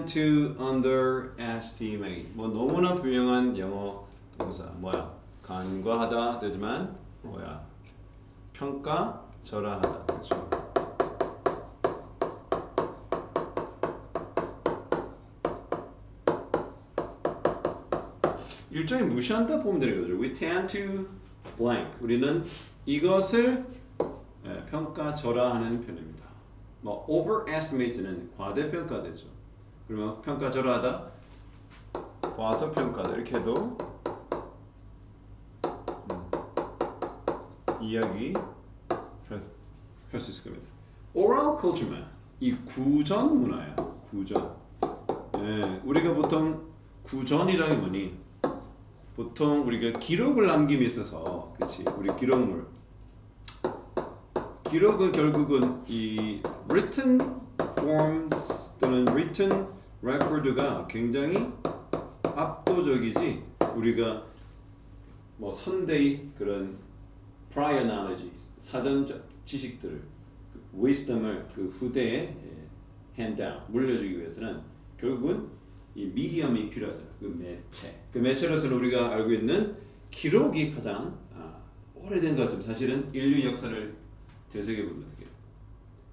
tend to underestimate. 뭐 너무나 유명한 영어 동사 뭐야? 간과하다 되지만 뭐야? 평가절하하다. 그렇죠? 일종의 무시한다 보면 되는 거죠. We tend to blank. 우리는 이것을 평가절하하는 편입니다. 뭐 overestimate는 과대평가되죠. 그러면 평가절하하다, 과소평가다 이렇게 해도 이야기 할 수 있을 겁니다. Oral culture만 이 구전 문화야. 구전. 우리가 보통 구전이라는 게 뭐니? 보통 우리가 기록을 남김에 있어서, 그렇지? 우리 기록물. 기록은 결국은 이 written forms 또는 written record가 굉장히 압도적이지. 우리가 뭐 선대의 그런 prior knowledge, 사전적 지식들을, wisdom을 그 후대에 hand down, 물려주기 위해서는 결국은 이 미디엄이 필요하잖아요. 그 매체. 그 매체로서는 우리가 알고 있는 기록이 가장 오래된 것 같지만 사실은 인류 역사를 되새겨보면 어떻게?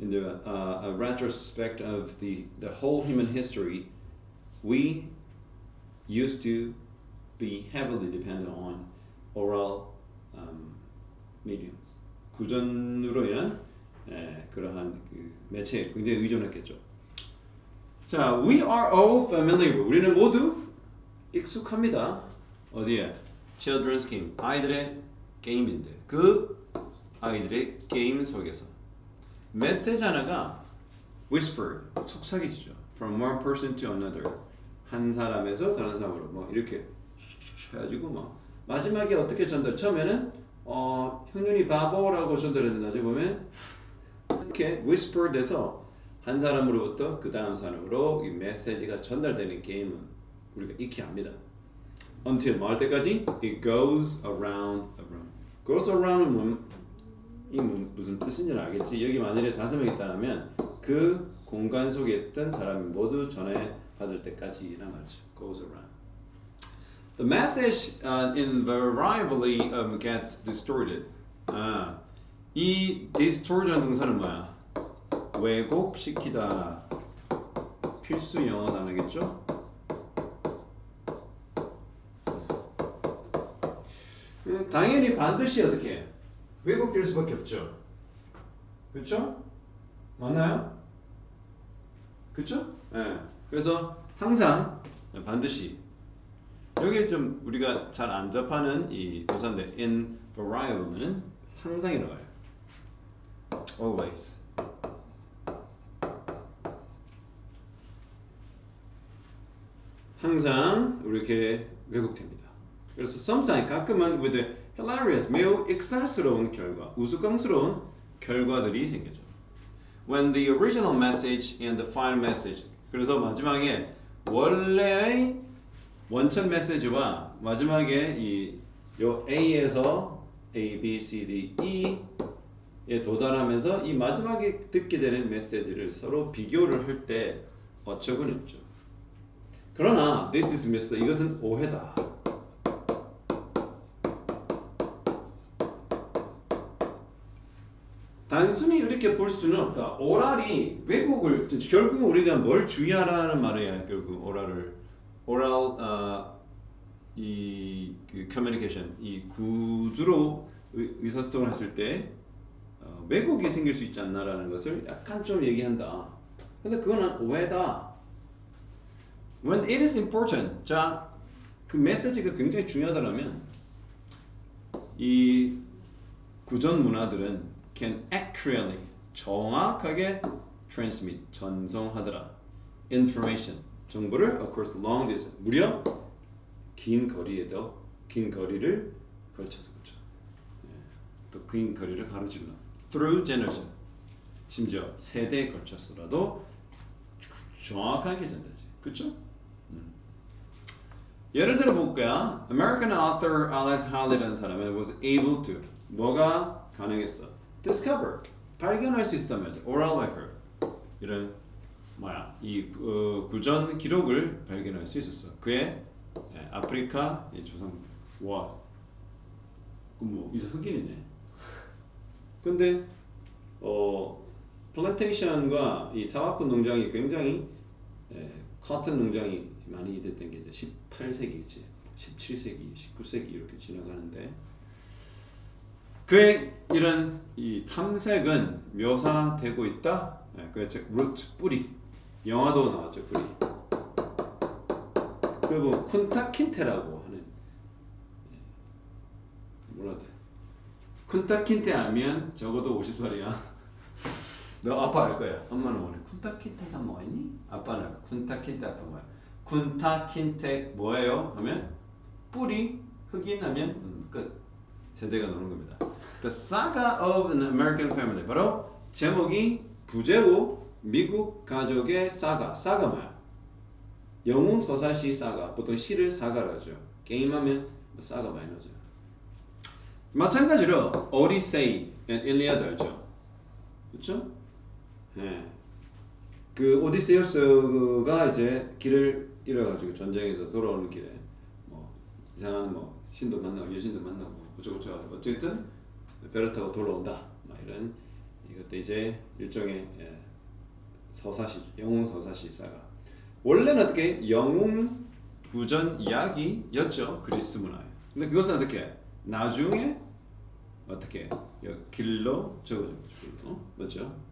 In the a retrospect of the whole human history, we used to be heavily dependent on oral mediums. 구전으로 인한 그러한 그 매체에 굉장히 의존했겠죠. 자, we are all familiar. 우리는 모두 익숙합니다. 어디에? Children's game. 아이들의 게임인데 그 아이들의 게임 속에서 메시지 하나가 whispered, 속삭이죠. From one person to another. 한 사람에서 다른 사람으로 뭐 이렇게 해가지고 뭐 마지막에 어떻게 전달? 처음에는 형님이 바보라고 전달했는데 나중에 보면 이렇게 whispered해서 한 사람으로부터 그 다음 사람으로 이 메시지가 전달되는 게임은 우리가 익히 압니다. Until 뭐 할 때까지? It goes around. Goes around은 무슨 뜻인지는 알겠지. 여기 만일에 5명 있다면 그 공간 속에 있던 사람이 모두 전해 받을 때까지란 말이죠. Goes around. The message invariably gets distorted. 이 distortion 동사는 뭐야? 왜곡시키다. 필수 영어 단어겠죠? 당연히 반드시 어떻게 해? 왜곡될 수밖에 없죠. 그렇죠? 맞나요? 그렇죠? 네. 그래서 항상 반드시 여기 좀 우리가 잘 안 접하는 이 도사인데 invariable는 항상이라고 해요. Always. 항상 이렇게 왜곡됩니다. 그래서 sometimes 가끔은 with a hilarious, 매우 익살스러운 결과, 우스꽝스러운 결과들이 생기죠. When the original message and the final message. 그래서 마지막에 원래의 원천 메시지와 마지막에 요 A에서 A, B, C, D, E에 도달하면서 이 마지막에 듣게 되는 메시지를 서로 비교를 할 때 어처구니 없죠. 그러나 this is mis. 이것은 오해다. 단순히 이렇게 볼 수는 없다. 오랄이 왜곡을 결국 우리가 뭘 주의하라는 말이야. 결국 오랄 이 그 커뮤니케이션 이 구두로 의사소통을 했을 때 왜곡이 생길 수 있지 않나라는 것을 약간 좀 얘기한다. 근데 그거는 오해다. When it is important. 자, 그 메시지가 굉장히 중요하다면 이 구전 문화들은 can accurately 정확하게 transmit 전송하더라. information 정보를 across long distance 무려 긴 거리를 걸쳐서 그렇죠. 또 긴 거리를 가로질러 through generation 심지어 세대에 걸쳐서라도 정확하게 전달하지. 그렇죠? 예를 들어 볼까요? American author Alice Haley라는 사람은 was able to 뭐가 가능했어? Discover 발견할 수 있단 말이죠. Oral record 이런 이 구전 기록을 발견할 수 있었어. 그의 아프리카 조상 와, 뭐 이제 흑인이네. 근데 플랜테이션과 이 타바코 농장이 굉장히 커튼 농장이 많이 됐던 게 이제 18세기지, 17세기, 19세기 이렇게 지나가는데 그의 이런 이 탐색은 묘사되고 있다. 그의 즉 루트 뿌리, 영화도 나왔죠 뿌리. 그리고 쿤타킨테라고 하는 뭐라 돼? 쿤타킨테 알면 적어도 50살이야. 너 아빠 알 거야. 엄마는 뭐래? 쿤타킨테가 뭐니? 아빠는 알까? 쿤타킨테 아빠 뭐야? 쿤타킨테 뭐예요? 하면 뿌리 흑인 하면 끝. 세대가 노는 겁니다. The Saga of an American Family. 바로 제목이 부제로 미국 가족의 사가. 사가 뭐야? 영웅 서사시 사가. 보통 시를 사가라 하죠. 게임하면 사가 많이 나오죠. 마찬가지로 오디세이, 일리아드 알죠? 그렇죠? 네. 그 오디세우스가 이제 길을 잃어가지고 전쟁에서 돌아오는 길에 뭐 이상한 뭐 신도 만나고 여신도 만나고 어쩌고저쩌고 어쨌든 배를 타고 돌아온다. 막 이런 이것도 이제 일종의 서사시, 영웅 서사시 사가. 원래는 어떻게 영웅 구전 이야기였죠 그리스 문화에. 근데 그것은 어떻게 나중에 어떻게 길로 적어진 거죠. 맞죠?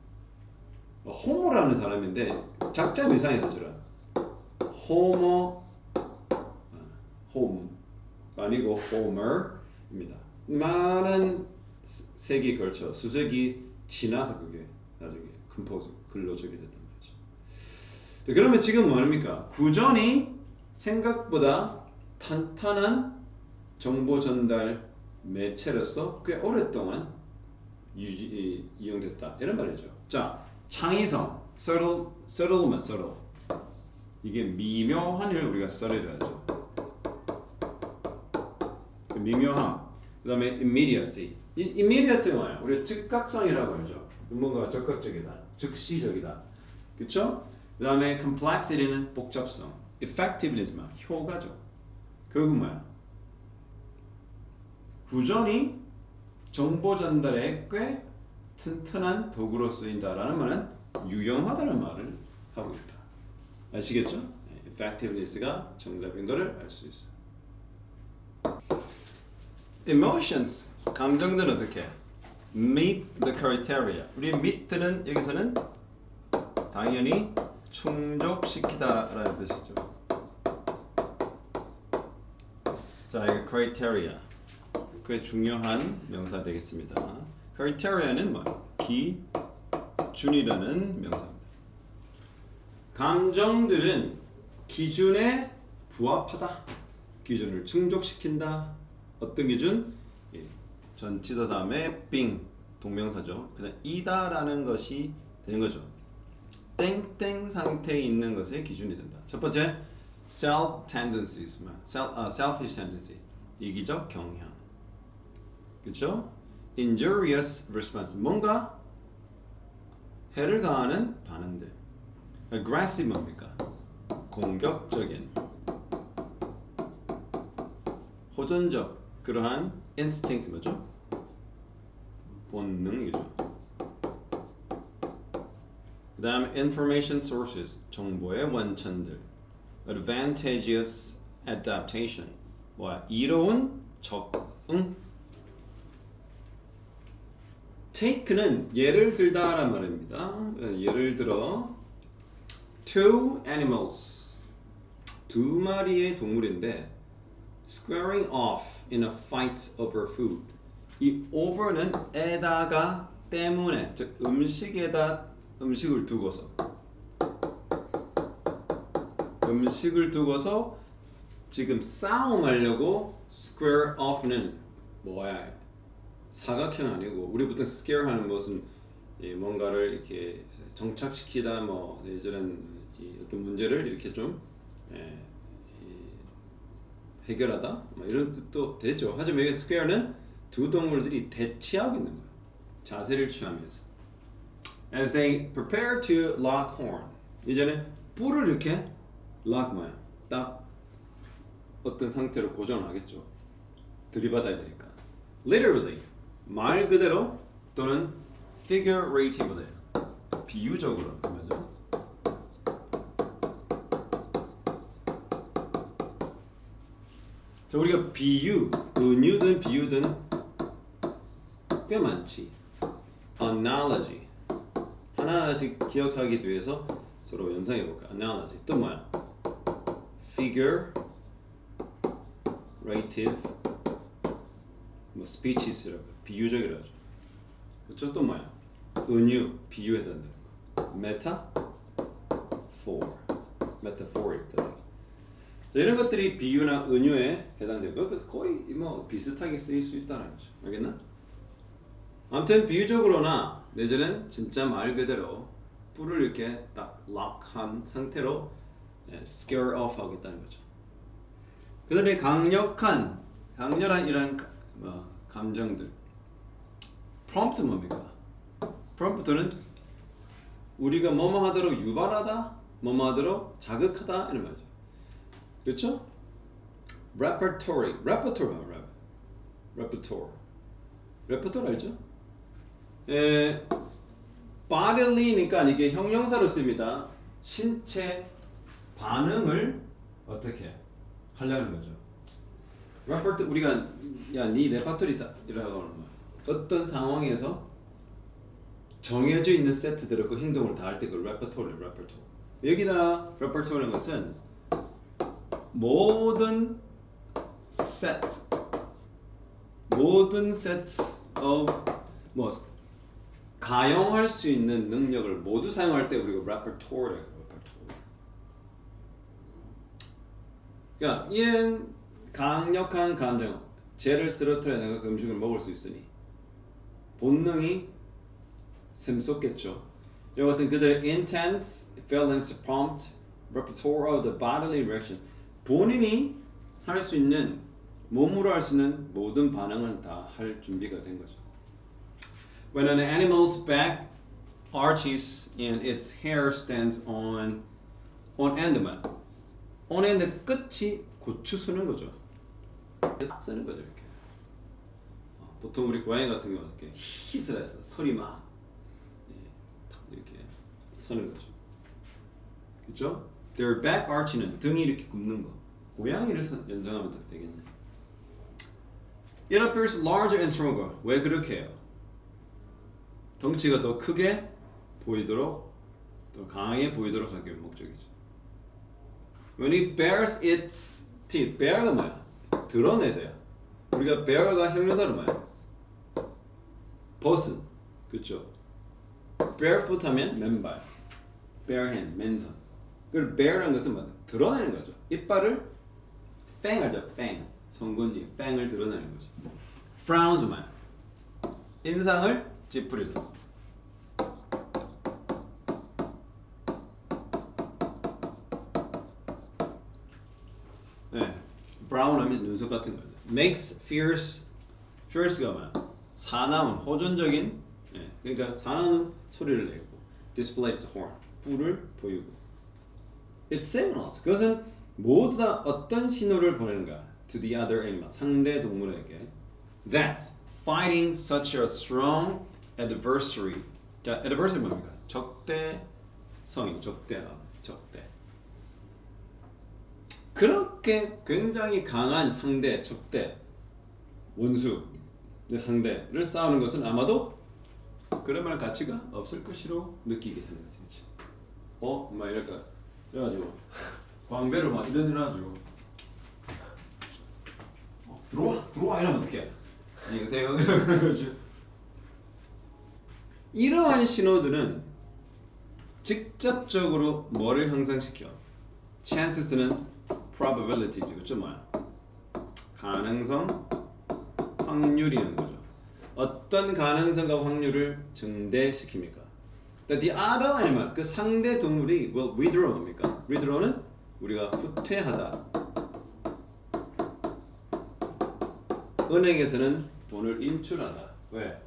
호모라는 사람인데 작자 이상해서죠. 호모 홈 아니고 호머입니다. 많은 세기 걸쳐 수세기 지나서 그게 나중에 컴포즈 글로 적게 됐단 말이죠. 그러면 지금 뭐입니까? 구전이 생각보다 탄탄한 정보 전달 매체로서 꽤 오랫동안 이용됐다 이런 말이죠. 자, 창의성, subtle. 이게 미묘한을 우리가 subtle이라죠. 미묘함. 그다음에 immediacy. 이 immediate 뭐야? 우리가 즉각성이라고 하죠. 뭔가 적극적이다, 즉시적이다, 그렇죠? 그다음에 complexity는 복잡성, effectiveness만 효과죠. 그건 뭐야? 구전이 정보 전달에 꽤 튼튼한 도구로 쓰인다라는 말은 유용하다는 말을 하고 있다. 아시겠죠? effectiveness가 정답인 것을 알 수 있어. emotions, 감정들은 어떻게? meet the criteria. 우리 meet는 여기서는 당연히 충족시키다라는 뜻이죠. 자, 이거 criteria. 꽤 중요한 명사 되겠습니다. criteria는 뭐? 기준이라는 명사입니다. 감정들은 기준에 부합하다. 기준을 충족시킨다. 어떤 기준? 전치사 다음에 빙 동명사죠. 그다음 이다라는 것이 되는 거죠. 땡땡 상태에 있는 것의 기준이 된다. 첫 번째, self tendencies, selfish tendency, 이기적 경향, 그렇죠? injurious response, 뭔가 해를 가하는 반응들. aggressive 뭡니까? 공격적인, 호전적, 그러한 instinct 뭐죠? 본능이죠. 그 다음 information sources, 정보의 원천들. advantageous adaptation, 뭐야? 이로운 적응. take는 예를 들다란 말입니다. 예를 들어 two animals, 두 마리의 동물인데 squaring off in a fight over food. 이 over는 에다가 때문에, 즉 음식에다 음식을 두고서 지금 싸움하려고 square off는 뭐야? 사각형 아니고 우리 보통 scare 하는 것은 뭔가를 이렇게 정착시키다 뭐 이런 어떤 문제를 이렇게 좀 해결하다 뭐 이런 뜻도 되죠. 하지만 여기 square는 두 동물들이 대치하고 있는 거예요. 자세를 취하면서. As they prepare to lock horn. 이제는 뿔을 이렇게 lock 뭐야? 딱 어떤 상태로 고정하겠죠. 들이받아야 되니까. Literally 말 그대로 또는 figuratively 비유적으로 하면요. 자, 우리가 비유, 은유든 비유든 꽤 많지. Analogy 하나하나씩 기억하기 위해서 서로 연상해 볼까. Analogy 또 뭐야? Figurative 뭐 speeches라고 비유적이라고 하죠. 그렇죠? 또 뭐야? 은유 비유해달라는 거. metaphoric 자, 이런 것들이 비유나 은유에 해당되고 거의 뭐 비슷하게 쓰일 수 있다는 거죠. 알겠나? 아무튼 비유적으로나 내지는 진짜 말 그대로 뿔을 이렇게 딱 lock한 상태로 scare off 하겠다는 거죠. 그다음에 강렬한 이런 감정들. 프롬프트 뭡니까? 프롬프트는 우리가 뭐뭐 하도록 유발하다, 뭐뭐 하도록 자극하다 이런 말이죠. 그렇죠? repertoire 알죠? bodyly니까 이게 형용사로 씁니다. 신체 반응을 어떻게 하려는 거죠. 우리가 네 레퍼토리다 이라고 하는 거야. 어떤 상황에서 정해져 있는 세트대로 그 행동을 다 할 때 그 레퍼토리. 여기나 레퍼토리라는 것은 모든 세트 of 뭐 가용할 수 있는 능력을 모두 사용할 때 우리가 레퍼토리라고 해요. 그러니까 이런 강력한 감정, 죄를 쓰러뜨려 내가 그 음식을 먹을 수 있으니 본능이 샘솟겠죠. 이와 같은 그들의 intense, feelings, prompt, repertoire of the bodily reaction 본인이 할 수 있는 몸으로 할 수 있는 모든 반응을 다 할 준비가 된 거죠. When an animal's back arches and its hair stands on end만 on end 끝이 고추 쓰는 거죠. 쓰는 거죠 이렇게. 보통 우리 고양이 같은 경우 이렇게 힛을 해서 털이 막 이렇게 서는 거죠. 그렇죠? Their back arch는 등이 이렇게 굽는 거. 고양이를 연상하면 딱 되겠네. It appears larger and stronger. 왜 그렇게 해요? 덩치가 더 크게 보이도록 더 강하게 보이도록 하기 위한 목적이죠. When it bares its teeth. bear가 뭐야? 드러내야. 우리가 bear가 형용사로 뭐야? 벗은. 그렇죠? barefoot 하면 맨발. bare hand, 맨손. 그리고 bare라는 것은 뭐야? 드러내는 거죠. 이빨을 팽 알죠? 팽. 송곳니, 팽을 드러내는 거죠. frowns 뭐야? 인상을 찌푸리다. 네, brown 하면 눈썹 같은 거죠. makes fierce가 뭐야? 사나운, 호전적인. 네, 그러니까 사나운 소리를 내고 displays horn, 뿔을 보이고. It signals. 그것은 모두 다 어떤 신호를 보내는가? To the other animal, 상대 동물에게. That fighting such a strong adversary. 자, adversary 뭡니까? 적대성이, 적대. 그렇게 굉장히 강한 상대, 적대, 원수, 상대를 싸우는 것은 아마도 그런 말 가치가 없을 것이로 느끼게 되는 거지. 막 이럴까? 그래가지고 광배를 막 이런 일 해가지고 들어와 이러면 어떡해? 안녕히 계세요. 이러한 신호들은 직접적으로 뭐를 향상시켜? chances는 probability죠. 그렇죠? 뭐야? 가능성, 확률이라는 거죠. 어떤 가능성과 확률을 증대시킵니까? The other animal, 그 상대 동물이 will withdraw입니까? withdraw는 우리가 후퇴하다. 은행에서는 돈을 인출하다. 왜?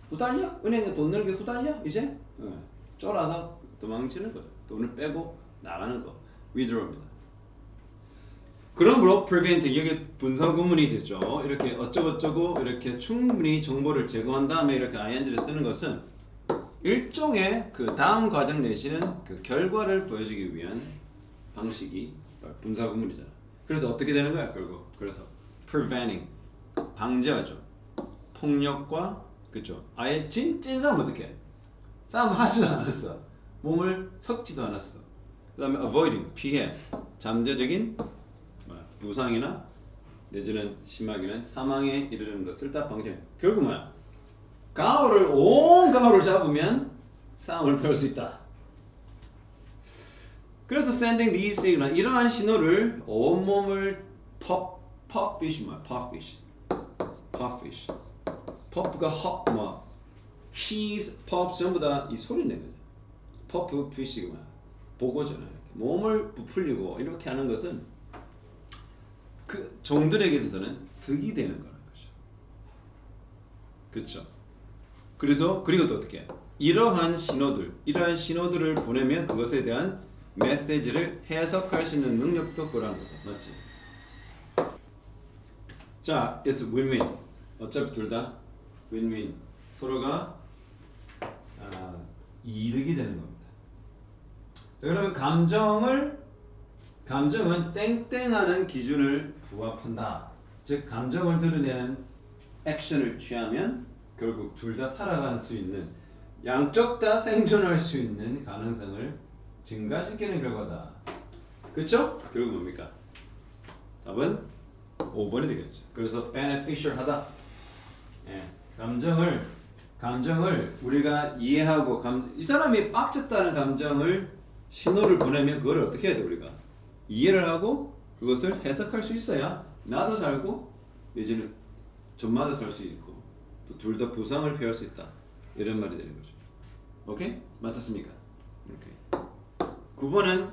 후달려? 은행에 돈 넣는 게 후달려? 이제? 쫄아서 도망치는 거죠. 돈을 빼고 나가는 거 withdraw입니다. 그러므로 prevent 여기 분사 구문이 되죠. 이렇게 어쩌고저쩌고 이렇게 충분히 정보를 제공한 다음에 이렇게 ing를 쓰는 것은 일종의 그 다음 과정 내지는 그 결과를 보여주기 위한 방식이 분사 구문이잖아. 그래서 어떻게 되는 거야 결국? 그래서 preventing 방지하죠. 폭력과 그죠? 아예 찐 싸움 어떻게? 싸움 하지도 않았어. 몸을 섞지도 않았어. 그다음에 avoiding 피해 잠재적인 부상이나 내지는 심하게는 사망에 이르는 것을 다 방지해. 결국 뭐야? 온 가오를 잡으면 싸움을 펼 수 있다. 그래서 sending these signal 이러한 신호를 온몸을 puffish 뭐야? puffish. puff가 he's puff 전부 다 이 소리 내는 거죠. puff fish가 뭐야? 보고잖아요. 몸을 부풀리고 이렇게 하는 것은 그 종들에게 있어서는 득이 되는 거라는 거죠. 그렇죠? 그리고 또 어떻게? 이러한 신호들을 보내면 그것에 대한 메시지를 해석할 수 있는 능력도 그러한 거죠. 맞지? 자, it's win-win. 어차피 둘 다 win-win. 서로가 이득이 되는 겁니다. 자, 그러면 감정은 땡땡하는 기준을 부합한다. 즉 감정을 드러내는 액션을 취하면 결국 둘 다 살아갈 수 있는 양쪽 다 생존할 수 있는 가능성을 증가시키는 결과다. 그렇죠? 결국 뭡니까? 답은 5번이 되겠죠. 그래서 beneficial하다. 예, 감정을 우리가 이해하고 이 사람이 빡쳤다는 감정을 신호를 보내면 그걸 어떻게 해야 돼 우리가? 이해를 하고 그것을 해석할 수 있어야 나도 살고 내지는 전마다 살 수 있고 또 둘 다 부상을 피할 수 있다. 이런 말이 되는 거죠. 오케이? 맞았습니까? 오케이. 9번은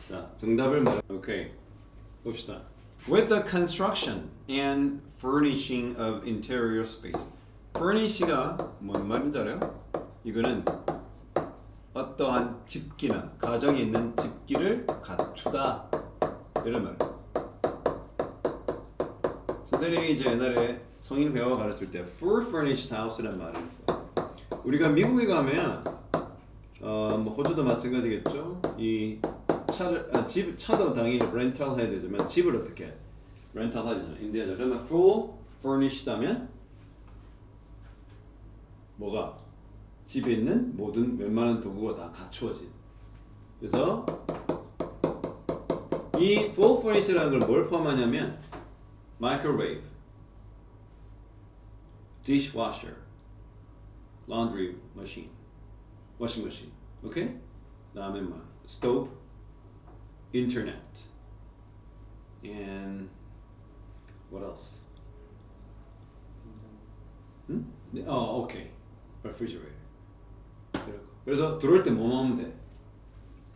자 정답을 오케이 봅시다. With the construction and furnishing of interior space. furnish가 뭔 말인지 알아요? 이거는 어떠한 집기나 가정에 있는 집기를 갖추다 이런 말이에요. 선생님이 이제 옛날에 성인 회화 가르칠 때 full furnished house라는 말이 있어요. 우리가 미국에 가면 뭐 호주도 마찬가지겠죠. 이 차도 당연히 렌탈 해야 되지만 집을 어떻게 렌탈 해야 되잖아요. 임대하자. 그러면 full furnished 하면 뭐가 집에 있는 모든 웬만한 도구가 다 갖추어진. 그래서 이 full furnished라는 걸 뭘 포함하냐면 microwave, dishwasher, laundry machine, washing machine, 오케이? 다음에 뭐 stove, internet, and what else? 오케이, refrigerator. 그래서 들어올 때 뭐만 하면 돼?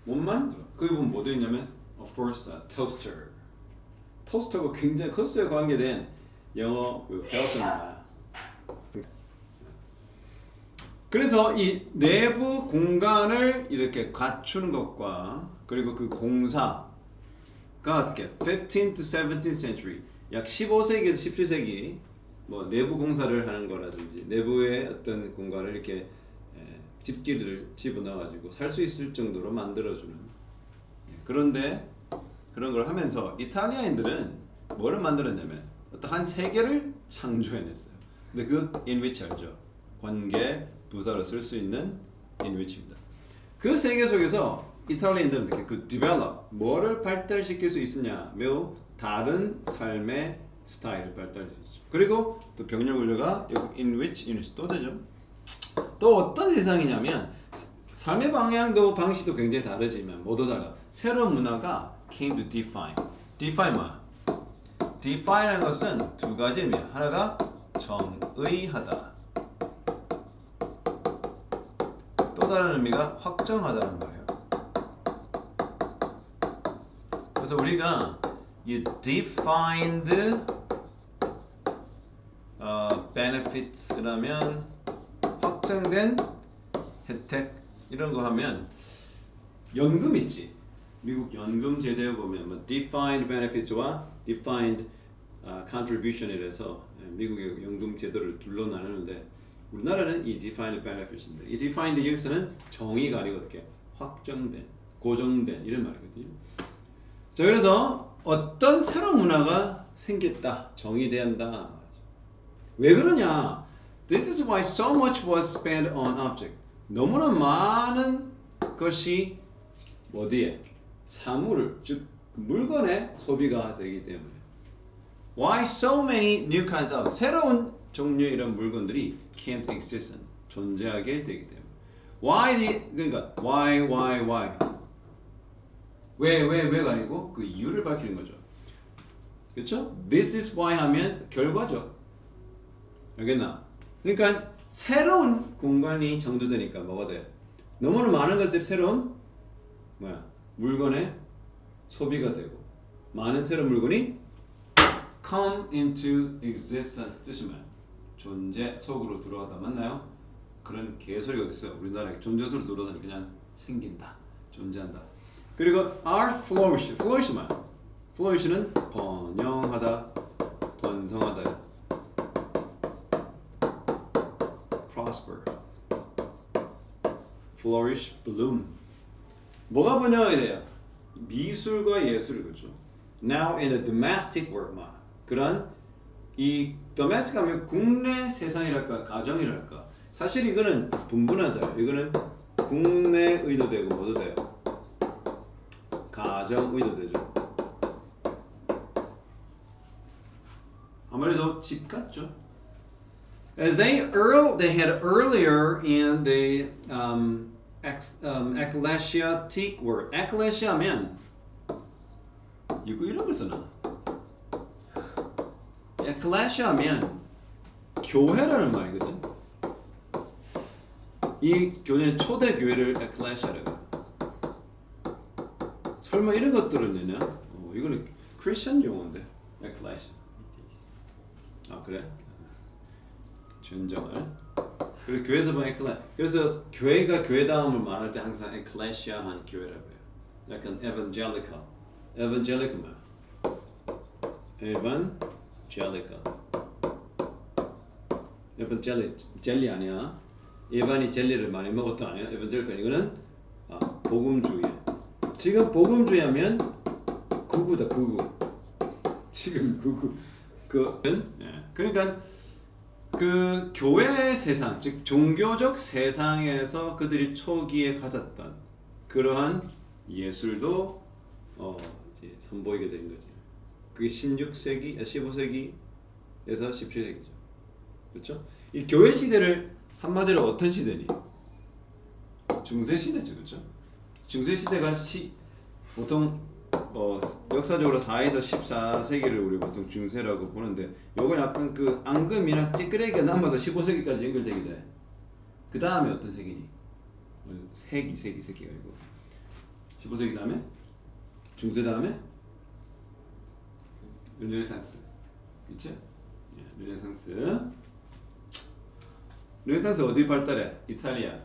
뭐만 들어. 거기 보면 뭐 되어있냐면 of course toaster. 토스터가 굉장히 토스터에 관계된 영어 그 배웠습니다. 그래서 이 내부 공간을 이렇게 갖추는 것과 그리고 그 공사가 어떻게 15th to 17th century 약 15세기에서 17세기 뭐 내부 공사를 하는 거라든지 내부의 어떤 공간을 이렇게 집기를 집어넣어가지고 살 수 있을 정도로 만들어주는. 그런데 그런 걸 하면서 이탈리아인들은 뭐를 만들었냐면 어떤 세계를 창조해냈어요. 근데 그 in-which 알죠? 관계 부사로 쓸 수 있는 in-which입니다. 그 세계 속에서 이탈리아인들은 어떻게 그 develop 뭐를 발달시킬 수 있으냐? 매우 다른 삶의 스타일을 발달시켰죠. 그리고 또 병렬 구조가 여기 in-which 또 되죠. 또 어떤 세상이냐면 삶의 방향도 방식도 굉장히 다르지만 모두 달라. 새로운 문화가 came to define. define 뭐야? define라는 것은 두 가지 의미야. 하나가 정의하다. 또 다른 의미가 확정하다는 거예요. 그래서 우리가 이 defined benefits 그러면 확정된 혜택 이런 거 하면 연금 있지. 미국 연금 제도에 보면 뭐 defined benefits와 defined contribution이라서 미국의 연금 제도를 둘로 나누는데 우리나라는 이 defined benefits인데 이 defined 여기서는 정의가 아니고 어떻게 확정된, 고정된 이런 말이거든요. 자 그래서 어떤 새로운 문화가 생겼다, 정의된다. 왜 그러냐? This is why so much was spent on object. 너무나 많은 것이 어디에? 사물, 즉 물건의 소비가 되기 때문에. Why so many new kinds of 새로운 종류의 이런 물건들이 came to existence 존재하게 되기 때문에. 그러니까 why 왜가 아니고 그 이유를 밝히는 거죠. 그렇죠? This is why 하면 결과죠. 알겠나? 그러니까 새로운 공간이 창조되니까 뭐가 돼? 너무나 많은 것들이 새로운 물건의 소비가 되고 많은 새로운 물건이 come into existence 뜻이 뭐야? 존재 속으로 들어가다 맞나요? 그런 개소리가 어딨어요? 우리나라에 존재 속으로 들어가다니 그냥 생긴다, 존재한다. 그리고 are flourish 뭐야? flourish는 번영하다, 번성하다. prosper, flourish, bloom. 뭐가 번영이 돼요? 미술과 예술 그렇죠. Now in a domestic world, 그런 이 domestic 하면 국내 세상이랄까 가정이랄까. 사실 이거는 분분하죠. 이거는 국내 의도 되고 뭐도 돼요. 가정 의도 되죠. 아무래도 집 같죠. As they had earlier in the ecclesiastic word. ecclesia면 이거 이런 거 쓰나? ecclesia면 교회라는 말이거든. 이 교회 초대 교회를 ecclesia라고. 설마 이런 것들은 되냐? 이거는 크리스천 용어인데 ecclesia. 아 그래? 전정을. 그리고 교회에서 보면 그래서 교회가 교회다움을 말할 때 항상 ecclesia한 교회라고 해요. 약간 evangelical 뭐야? 젤리 아니야. 에반이 젤리를 많이 먹었다 아니야. evangelical 이거는 복음주의. 지금 복음주의하면 극우다 극우. 지금 극우. 그러니까 그 교회 세상, 즉 종교적 세상에서 그들이 초기에 가졌던 그러한 예술도 이제 선보이게 된 거지. 그게 16세기, 15세기에서 17세기죠. 그렇죠? 이 교회 시대를 한마디로 어떤 시대니? 중세 시대죠, 그렇죠? 중세 시대가 보통 역사적으로 4에서 14세기를 우리 보통 중세라고 보는데 요거 약간 그 앙금이나 찌끄레기가 남아서 15세기까지 연결되게 돼. 그 다음에 어떤 세기니? 세기가 아니고 15세기 다음에 중세 다음에 르네상스. 그치? 르네상스 어디 발달해? 이탈리아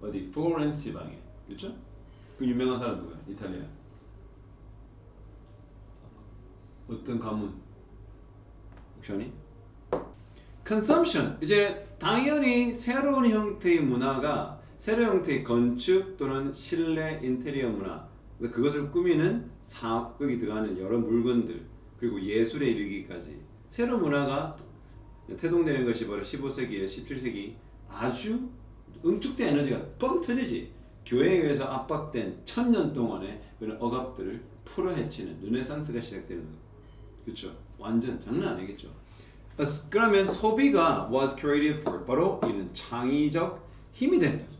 어디? 플로렌스 지방에. 그쵸? 그 유명한 사람 누구야? 이탈리아 어떤 가문? 옵션이? consumption. 이제 당연히 새로운 형태의 문화가 새로운 형태의 건축 또는 실내 인테리어 문화 그것을 꾸미는 거기 들어가는 여러 물건들 그리고 예술에 이르기까지 새로운 문화가 태동되는 것이 바로 15세기에 17세기 아주 응축된 에너지가 뻥 터지지. 교회에 의해서 압박된 1000년 동안의 그런 억압들을 풀어헤치는 르네상스가 시작되는 거예요. 그렇죠? 완전 장난 아니겠죠. 그러면 소비가 was created for 바로 이는 창의적 힘이 되는 거죠.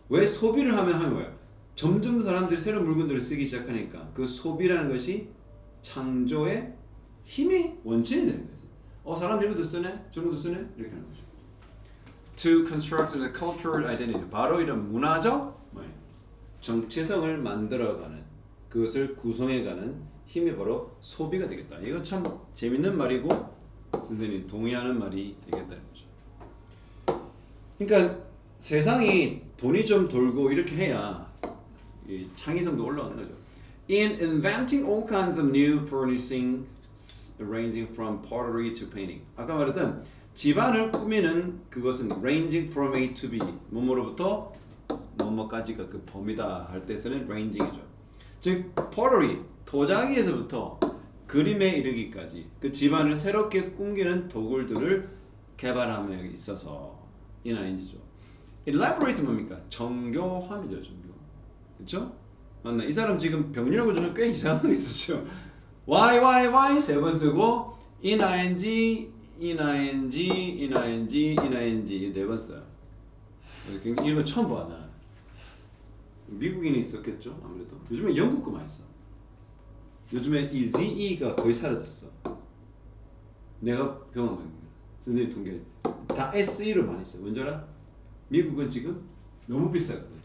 왜 소비를 하면 뭐예요? 점점 사람들이 새로운 물건들을 쓰기 시작하니까 그 소비라는 것이 창조의 힘이 원천이 되는 거죠. 사람들이 이것도 쓰네, 저런 것도 쓰네 이렇게 하는 거죠. To construct the cultural identity 바로 이런 문화적 정체성을 만들어가는 그것을 구성해가는 힘이 바로 소비가 되겠다. 이거 참 재밌는 말이고 선생님 동의하는 말이 되겠다는 거죠. 그러니까 세상이 돈이 좀 돌고 이렇게 해야 이 창의성도 올라가는 거죠. In inventing all kinds of new furnishings, ranging from pottery to painting. 아까 말했던 집안을 꾸미는 그것은 ranging from A to B, 뭐뭐로부터 뭐뭐까지가 그 범위다 할 때 쓰는 ranging이죠. 즉 pottery, 도자기에서부터 그림에 이르기까지 그 집안을 새롭게 꾸미는 도구들을 개발함에 있어서 인ing죠. elaborate 뭡니까? 정교함이죠, 정교. 그렇죠? 맞나? 이 사람 지금 병렬 구조는 꽤 이상하게 쓰죠. why 세 번 쓰고 ining 네 번 써요. 이런 거 처음 봐 나. 미국인이 있었겠죠, 아무래도. 요즘에 영국 거 많이 써. 요즘에 이 ZE가 거의 사라졌어. 내가 경험한 거야. 선생님 통계 다 SE로 많이 써. 뭔지 알아? 미국은 지금 너무 비싸거든.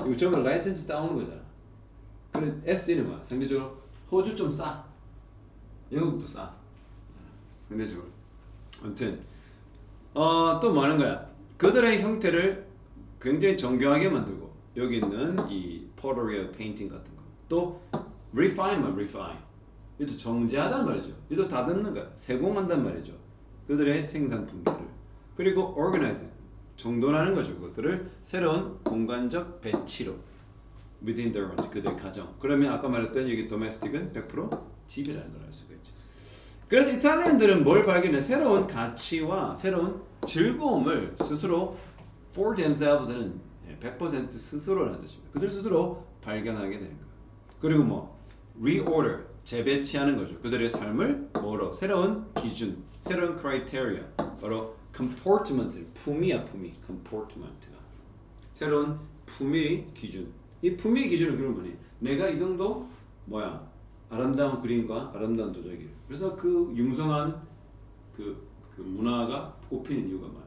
이거 전부 라이센스 따오는 거잖아. 그래 SE는 뭐야? 상대적으로 호주 좀 싸. 영국도 싸. 상대적으로. 아무튼 또 뭐 하는 거야? 그들의 형태를 굉장히 정교하게 만들고 여기 있는 이 pottery, painting 같은 거. 또 refine. 이것도 정제하단 말이죠. 이것도 다듬는 거야. 세공한단 말이죠. 그들의 생산품들을. 그리고 organize. 정돈하는 거죠. 그것들을 새로운 공간적 배치로 within their own, 그들의 가정. 그러면 아까 말했던 여기 domestic은 100% 집이라는 걸 알 수가 있죠. 그래서 이탈리안들은 뭘 발견해? 새로운 가치와 새로운 즐거움을 스스로 for themselves는 100% 스스로라는 뜻입니다. 그들 스스로 발견하게 되는 거예요. 그리고 뭐 reorder, 재배치하는 거죠. 그들의 삶을 뭐로? 새로운 기준, 새로운 criteria, 바로 comportment, 품이야 품이, comportment가 새로운 품위 기준. 이 품위 기준은 그런 거니. 내가 이 정도 뭐야? 아름다운 그림과 아름다운 도자기. 그래서 그 융성한 그 문화가 꼽히는 이유가 뭐야?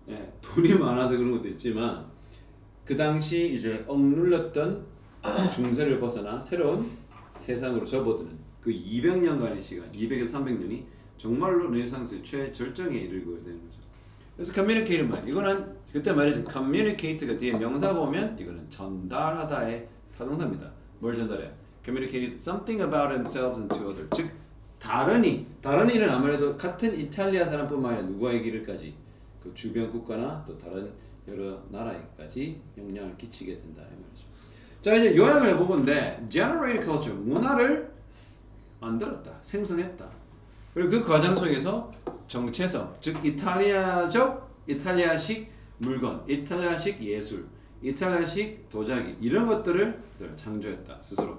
예, 돈이 많아서 그런 것도 있지만 그 당시 이제 억눌렸던 중세를 벗어나 새로운 세상으로 접어드는 그 200년간의 시간, 200에서 300년이 정말로 르네상스의 최절정에 이르게 되는 거죠. 그래서 communicate는 뭐야? 이거는 그때 말했죠. communicate가 뒤에 명사가 오면 이거는 전달하다의 타동사입니다. 뭘 전달해? communicated something about themselves and to others. 즉 다른이는 아무래도 같은 이탈리아 사람뿐만 아니라 누구에게까지 그 주변 국가나 또 다른 여러 나라에까지 영향을 끼치게 된다 이 말이죠. 자 이제 요약을 해보건데 generate culture 문화를 만들었다, 생성했다. 그리고 그 과정 속에서 정체성, 즉 이탈리아식 물건, 이탈리아식 예술, 이탈리아식 도자기 이런 것들을 창조했다 스스로.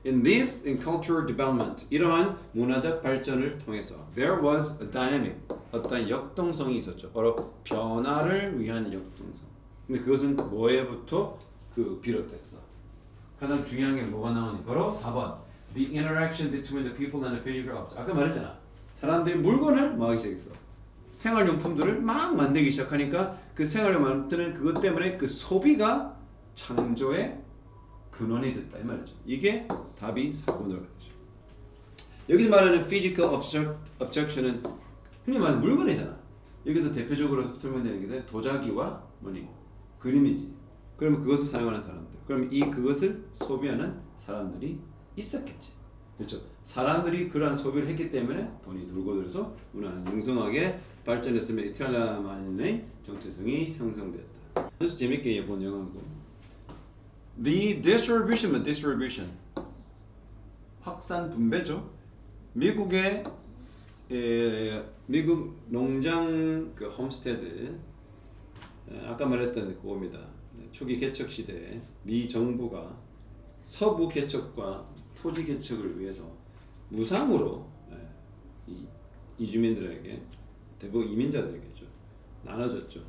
In cultural development, 이러한 문화적 발전을 통해서 there was a dynamic, 어떤 역동성이 있었죠. 바로 변화를 위한 역동성. 근데 그것은 뭐에부터 비롯됐어? 가장 중요한 게 뭐가 나오니? 바로 4번. The interaction between the people and the physical object. 아까 말했잖아. 사람들이 물건을 뭐 하기 시작했어. 생활용품들을 막 만들기 시작하니까 그 생활용품 만드는 그것 때문에 그 소비가 창조의 근원이 됐다 이 말이죠. 이게 답이 4번으로 가죠. 여기서 말하는 physical objection은 흔히 말하는 물건이잖아. 여기서 대표적으로 설명되는 게 도자기와 뭐니? 그림이지. 그러면 그것을 사용하는 사람들. 그럼 그것을 소비하는 사람들이 있었겠지. 그렇죠. 사람들이 그러한 소비를 했기 때문에 돈이 돌고 들어서 문화는 융성하게 발전했으며 이탈리아만의 정체성이 형성됐다. 그래서 재밌게 본 영화고. The distribution. 확산 분배죠. 미국의 미국 농장 그 홈스테드 아까 말했던 그겁니다. 초기 개척 시대에 미 정부가 서부 개척과 토지 개척을 위해서 무상으로 이주민들에게 대부분 이민자들에게죠 나눠줬죠.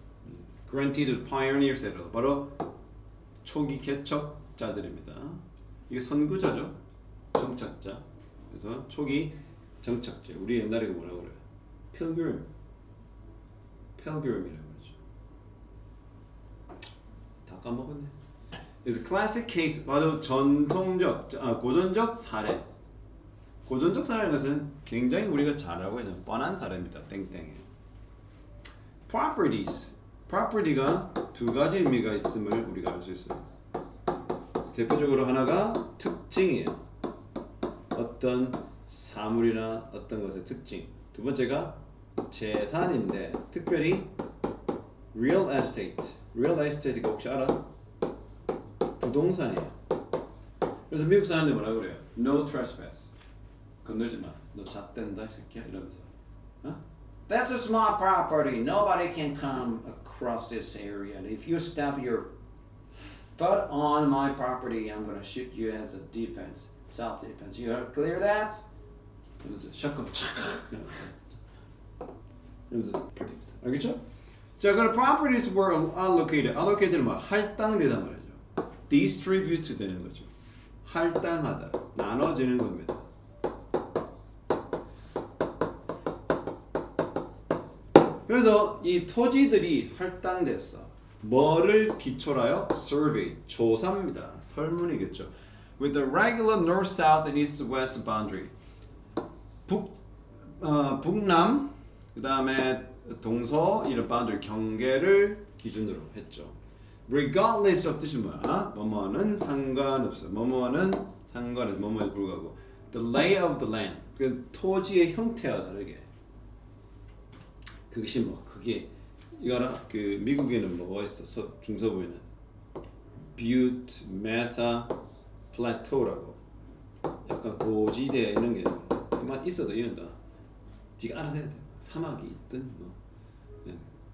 Granted pioneers로 바로 초기 개척자들입니다. 이게 선구자죠, 정착자. 그래서 초기 정착자. 우리 옛날에 뭐라고 그래요? Pilgrim이라고 그러죠. 다 까먹었네. 그래서 classic case 바로 고전적 사례. 고전적 사례라는 것은 굉장히 우리가 잘 알고 있는 뻔한 사례입니다. 땡땡이. Properties. property가 두 가지 의미가 있음을 우리가 알 수 있어요. 대표적으로 하나가 특징이에요. 어떤 사물이나 어떤 것의 특징. 두 번째가 재산인데 특별히 real estate. real estate가 혹시 알아? 부동산이에요. 그래서 미국 사람들 뭐라 그래요? No trespass. 건들지 마. 너 잣댄다 이 새끼야 이러면서. 어? This is my property. Nobody can come across this area. And if you step your foot on my property, I'm gonna shoot you as a defense, self-defense. You clear that? 이러면서 샷건 착 이러면서 predict. 알겠죠? 자, 그럼 properties were allocated. allocated는 뭐 할당되단 말이죠. distribute 되는 거죠. 할당하다, 나눠지는 겁니다. 그래서 이 토지들이 할당됐어. 뭐를 기초로 하여? survey, 조사입니다. 설문이겠죠. With the regular north, south, and east, west boundary. 북남, 그 다음에 동서 이런 boundary 경계를 기준으로 했죠. Regardless of 뜻이 뭐야? 뭐뭐는 상관없어. 뭐뭐는 상관없어. 뭐뭐에 불구하고. The lay of the land. 그 토지의 형태와 다르게. 그것이 뭐 그게 이거 알아? 그 미국에는 뭐가 있어? 중서부에는 Butte, Mesa, Plateau라고 약간 고지대 이런 게 있어도 이런다. 네가 알아서 해야 돼. 사막이 있든 뭐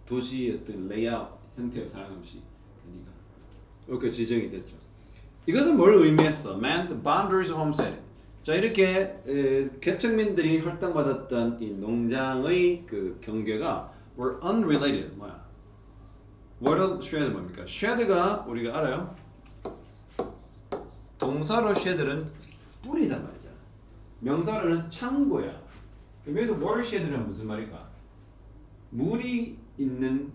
도시의 어떤 레이아웃 형태와 상관없이 그러니까 이렇게 지정이 됐죠. 이것은 뭘 의미했어? meant boundaries of homestead. 자 이렇게 개척민들이 할당받았던 이 농장의 그 경계가 were unrelated. 뭐야? what shed 뭡니까? shed가 우리가 알아요? 동사로 shed는 뿌리단 말이잖아. 명사로는 창고야. 여기서 watershed는 무슨 말일까? 물이 있는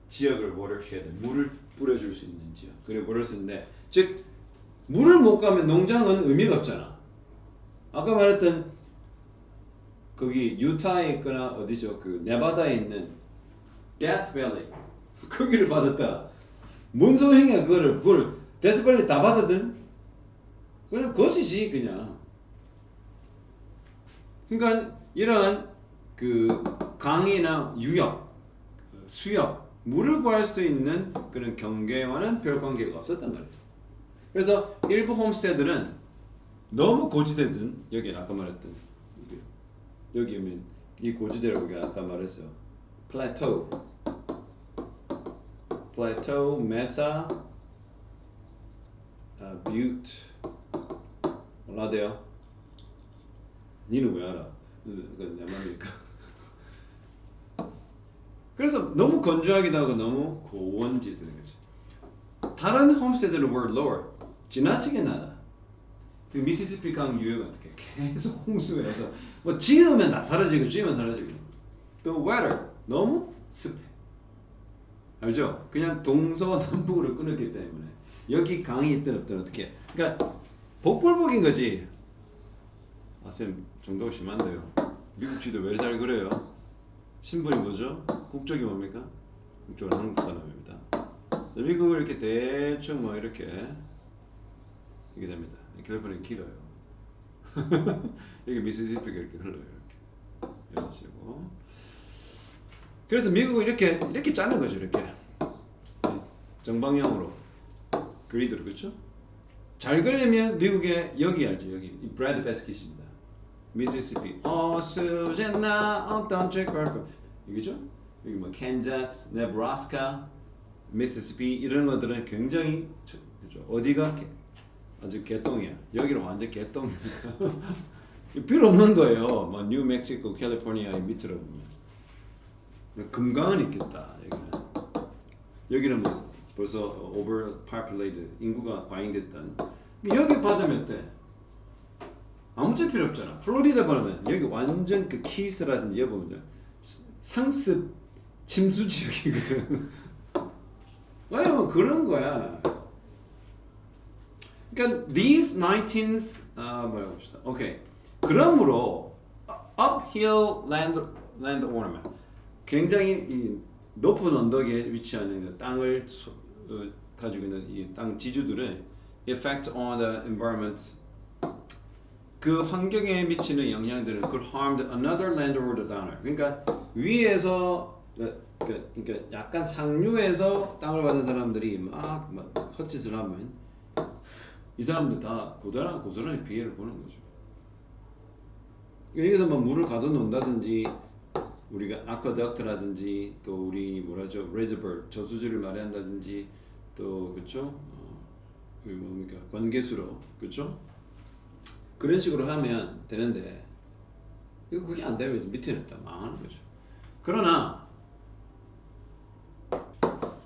지역을 watershed, 물을 뿌려줄 수 있는 지역. 그래 물을 쓰는데 즉 물을 못 가면 농장은 의미가 없잖아. 아까 말했던 거기 유타에 있거나 어디죠? 그 네바다에 있는 데스 밸리 거기를 받았다. 뭔 소행이야 그걸 데스 밸리 다 받았든 그냥 거지지 그냥. 그러니까 이러한 그 강이나 유역, 수역, 물을 구할 수 있는 그런 경계와는 별 관계가 없었단 말이에요. 그래서 일부 홈스테이들은 너무 고지대든 여기 아까 말했던 여기 오면 이 고지대라고 우리가 아까 말했어. 플래토, 메사, 뷰트 몰라대요. 니는 왜 알아? 그건 내 말이니까. 그래서 너무 건조하기도 하고 너무 고원지 되는 거지. 다른 홈스테이들은 were lower, 지나치게 낮아. 그 미시시피 강 유역은 어떻게 계속 홍수해서 뭐 지으면 다 사라지고 지으면 사라지고. 또 weather 너무 습해. 알죠? 그냥 동서남북으로 끊었기 때문에 여기 강이 있든 없든 어떻게. 그러니까 복불복인 거지. 아 쌤 정도가 심한데요. 미국 지도 왜 잘 그래요? 신분이 뭐죠? 국적이 뭡니까? 국적은 한국 사람입니다. 미국을 이렇게 대충 뭐 이렇게 됩니다. 캘리포니아 길어요. 여기 미시시피가 이렇게 흘러요. 이렇게 식으로. 그래서 미국은 이렇게 짜는 거죠. 이렇게 정방향으로 그리드로 그렇죠? 잘 그리면 미국의 여기 알죠? 여기 이 브래드 베스킷입니다. 미시시피, 수제나 어떤 제커프 이거죠? 여기 뭐 캔자스, 네브라스카, 미시시피 이런 것들은 굉장히 그렇죠? 어디가 아주 개똥이야. 여기는 완전 개똥이야. 필요 없는 거예요. 뭐 뉴멕시코, 캘리포니아 밑으로 보면 금강은 있겠다. 여기는 뭐 벌써 overpopulated 인구가 과잉됐던. 여기 받으면 어때? 아무 데 필요 없잖아. 플로리다 받으면 여기 완전 그 키스라든지 여기 보면 상습 침수 지역이거든. 왜냐면 그런 거야. 그러니까 these 19th 뭐라고 합시다. 오케이. 그러므로 uphill land ornament 굉장히 이 높은 언덕에 위치하는 그 땅을 가지고 있는 이 땅 지주들의 effect on the environment 그 환경에 미치는 영향들은 could harm another landowner owner. 그러니까 위에서 그러니까 약간 상류에서 땅을 받은 사람들이 막 헛짓을 하면 이 사람들 다 고스란히 피해를 보는 거죠. 여기서 막 물을 가둬놓는다든지 우리가 아쿠아덕트라든지 또 우리 뭐라죠 레저버 저수지를 마련한다든지 또 그렇죠 뭡니까 관계수로 그렇죠 그런 식으로 하면 되는데 이거 그게 안 되면 밑에는 다 망하는 거죠. 그러나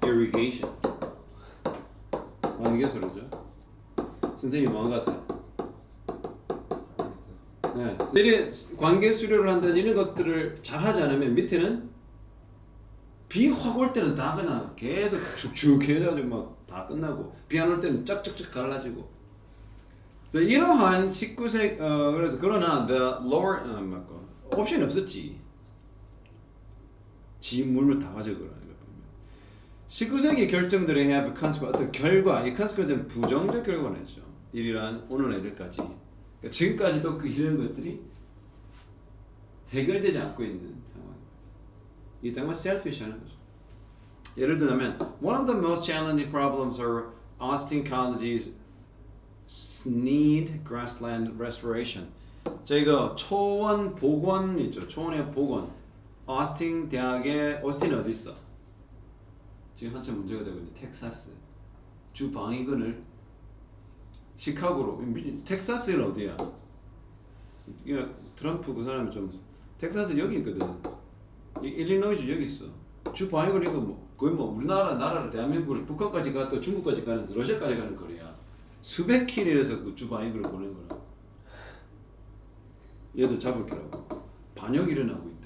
irrigation 관계수로죠. 선생님 뭐한 것 같아요? 네, 관계 수료를 한다든지 이런 것들을 잘 하지 않으면 밑에는 비 확 올 때는 다 그냥 계속 축축해가지고 막 다 끝나고 비 안 올 때는 쫙쫙쫙 갈라지고 이러한 19세기 그래서 그러나 the lower 옵션이 없었지. 지 물을 다 가져가라. 19세기 결정들이 have consequence 어떤 결과 이 consequence는 부정적 결과네죠. 이러한 오늘날 이렇게까지 그러니까 지금까지도 그 이런 것들이 해결되지 않고 있는 상황입니다. 이 정말 selfish하는 거죠. 예를 들자면 one of the most challenging problems are Austin College's SNEED grassland restoration. 저희가 초원 복원 있죠. 초원의 복원. 오스틴 대학의 오스틴 어디 있어? 지금 한참 문제가 되고 있는 텍사스 주 방위군을 시카고로 텍사스는 어디야? 이게 트럼프 그 사람이 좀 텍사스 여기 있거든. 일리노이주 여기 있어. 주 방위군 이거 뭐 거의 뭐 우리나라 나라를 대한민국을 북한까지 갔다 중국까지 가는 러시아까지 가는 거리야. 수백 킬로에서 그 주 방위군을 보낸 거라. 얘도 잡을 거라고. 반역이 일어나고 있다.